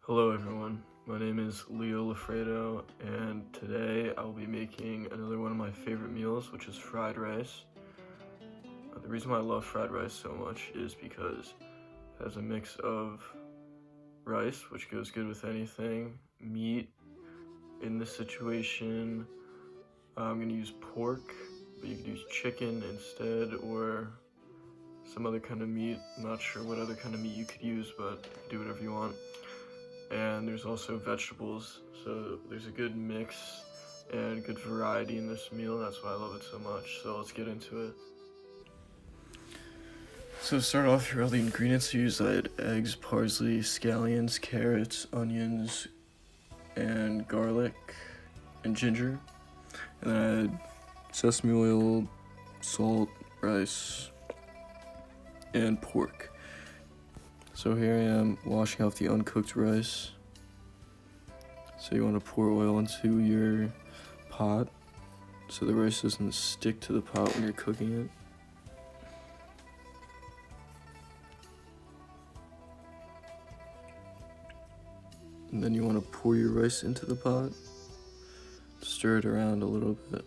Hello everyone, my name is Leo Lafredo, and today I will be making another one of my favorite meals, which is fried rice. The reason why I love fried rice so much is because it has a mix of rice, which goes good with anything, meat. In this situation, I'm going to use pork, but you could use chicken instead, or some other kind of meat. I'm not sure what other kind of meat you could use, but do whatever you want. And there's also vegetables, so there's a good mix and good variety in this meal. That's why I love it so much. So let's get into it. So to start off, here are all the ingredients used. I had eggs, parsley, scallions, carrots, onions, and garlic, and ginger. And then I had sesame oil, salt, rice, and pork. So here I am washing off the uncooked rice. So you want to pour oil into your pot so the rice doesn't stick to the pot when you're cooking it. And then you want to pour your rice into the pot, stir it around a little bit.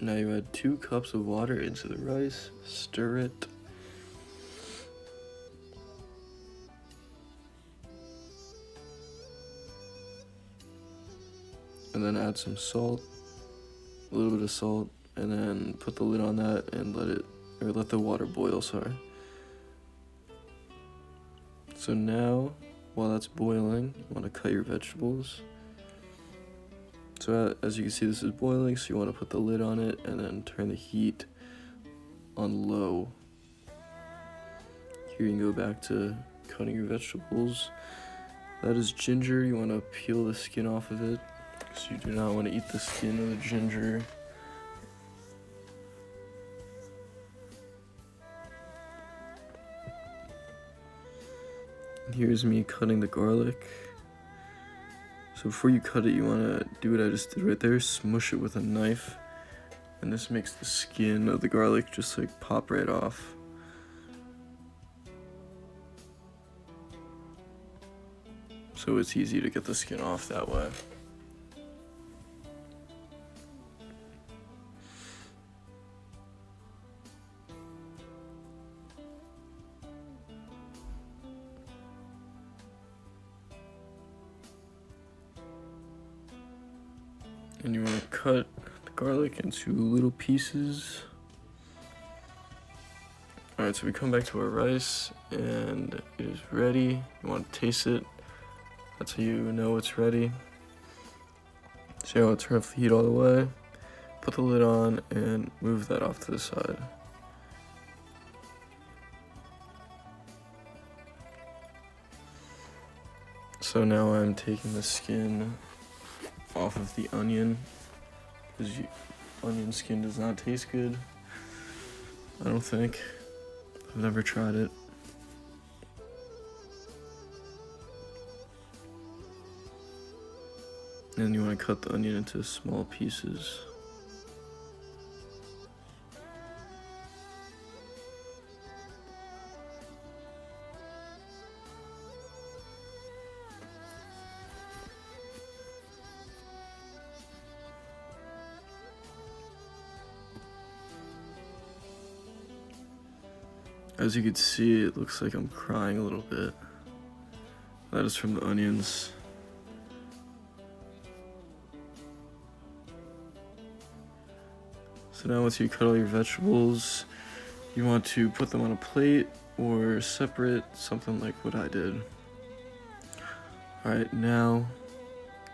Now you add 2 cups of water into the rice, stir it. And then add some salt, a little bit of salt, and then put the lid on that and let the water boil, sorry. So now, while that's boiling, you want to cut your vegetables. So as you can see, this is boiling, so you want to put the lid on it and then turn the heat on low. Here you can go back to cutting your vegetables. That is ginger. You want to peel the skin off of it, because you do not want to eat the skin of the ginger. Here's me cutting the garlic. So before you cut it, you want to do what I just did right there, smush it with a knife, and this makes the skin of the garlic just like pop right off. So it's easy to get the skin off that way. And you want to cut the garlic into little pieces. Alright, so we come back to our rice, and it is ready. You want to taste it. That's how you know it's ready. So you want to turn off the heat all the way, put the lid on, and move that off to the side. So now I'm taking the skin off of the onion, because onion skin does not taste good, I don't think. I've never tried it. And you want to cut the onion into small pieces. As you can see, it looks like I'm crying a little bit. That is from the onions. So now once you cut all your vegetables, you want to put them on a plate or separate, something like what I did. Alright, now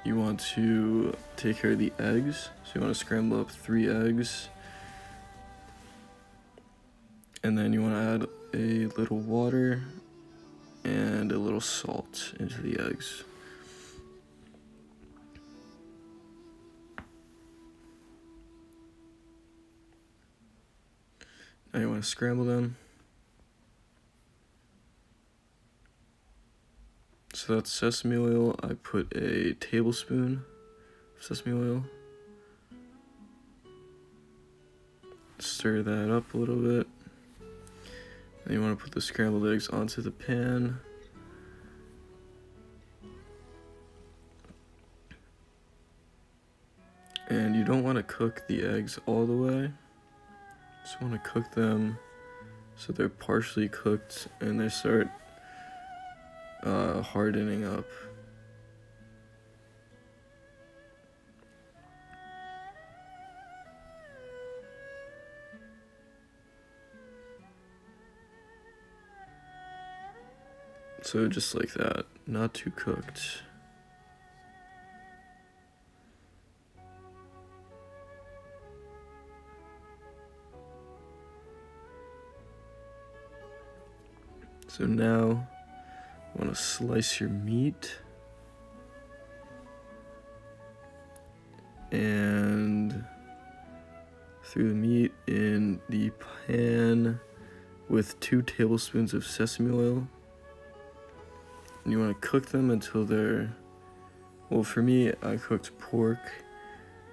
you want to take care of the eggs. So you want to scramble up 3 eggs. And then you want to add a little water and a little salt into the eggs. Now you want to scramble them. So that's sesame oil. I put a tablespoon of sesame oil. Stir that up a little bit. And you want to put the scrambled eggs onto the pan. And you don't want to cook the eggs all the way. Just want to cook them so they're partially cooked and they start hardening up. So just like that, not too cooked. So now, you want to slice your meat. And throw the meat in the pan with 2 tablespoons of sesame oil. And you want to cook them until they're, well, for me, I cooked pork.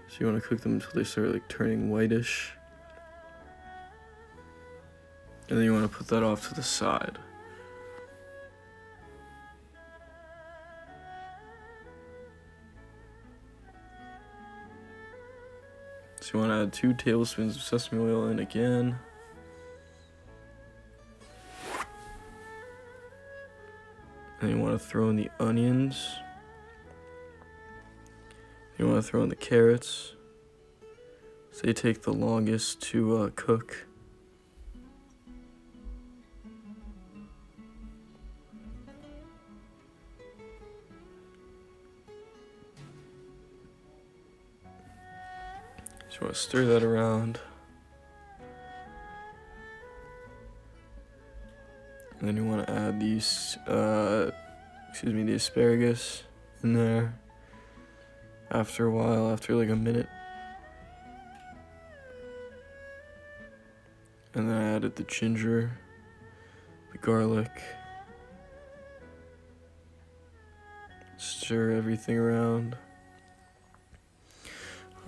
So you want to cook them until they start like turning whitish. And then you want to put that off to the side. So you want to add 2 tablespoons of sesame oil in again. And you want to throw in the onions. You want to throw in the carrots. So they take the longest to cook. So you want to stir that around. And then you want to add these, the asparagus in there after a while, after like a minute. And then I added the ginger, the garlic. Stir everything around.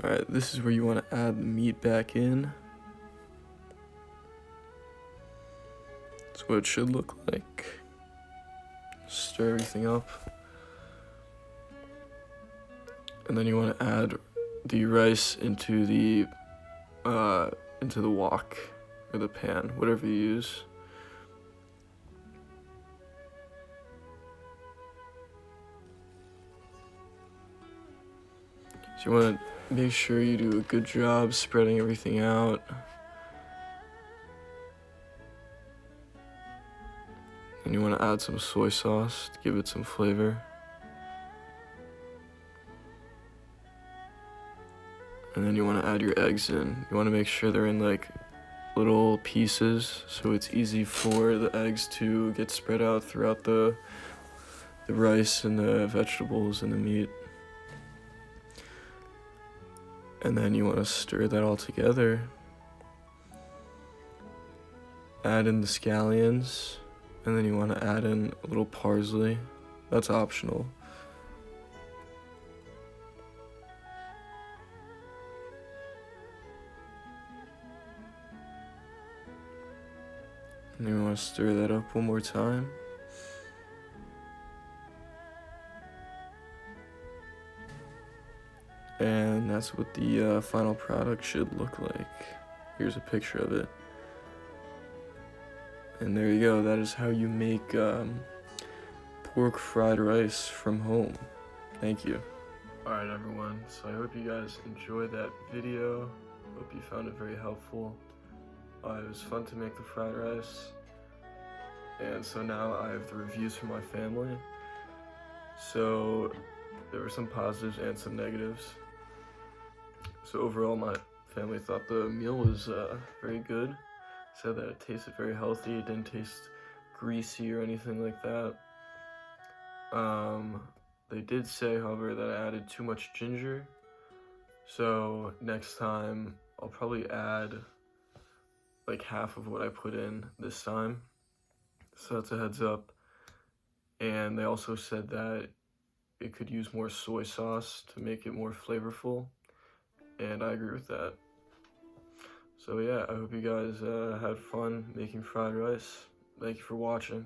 Alright, this is where you want to add the meat back in. That's what it should look like. Stir everything up. And then you want to add the rice into the wok or the pan, whatever you use. So you want to make sure you do a good job spreading everything out. And you want to add some soy sauce to give it some flavor. And then you want to add your eggs in. You want to make sure they're in like little pieces so it's easy for the eggs to get spread out throughout the rice and the vegetables and the meat. And then you want to stir that all together. Add in the scallions, and then you want to add in a little parsley. That's optional. And then you want to stir that up one more time. And that's what the final product should look like. Here's a picture of it. And there you go, that is how you make pork fried rice from home. Thank you. Alright everyone, so I hope you guys enjoyed that video. Hope you found it very helpful. It was fun to make the fried rice. And so now I have the reviews from my family. So there were some positives and some negatives. So overall, my family thought the meal was very good. Said that it tasted very healthy. It didn't taste greasy or anything like that. They did say, however, that I added too much ginger. So next time, I'll probably add like half of what I put in this time. So that's a heads up. And they also said that it could use more soy sauce to make it more flavorful. And I agree with that. So yeah, I hope you guys had fun making fried rice. Thank you for watching.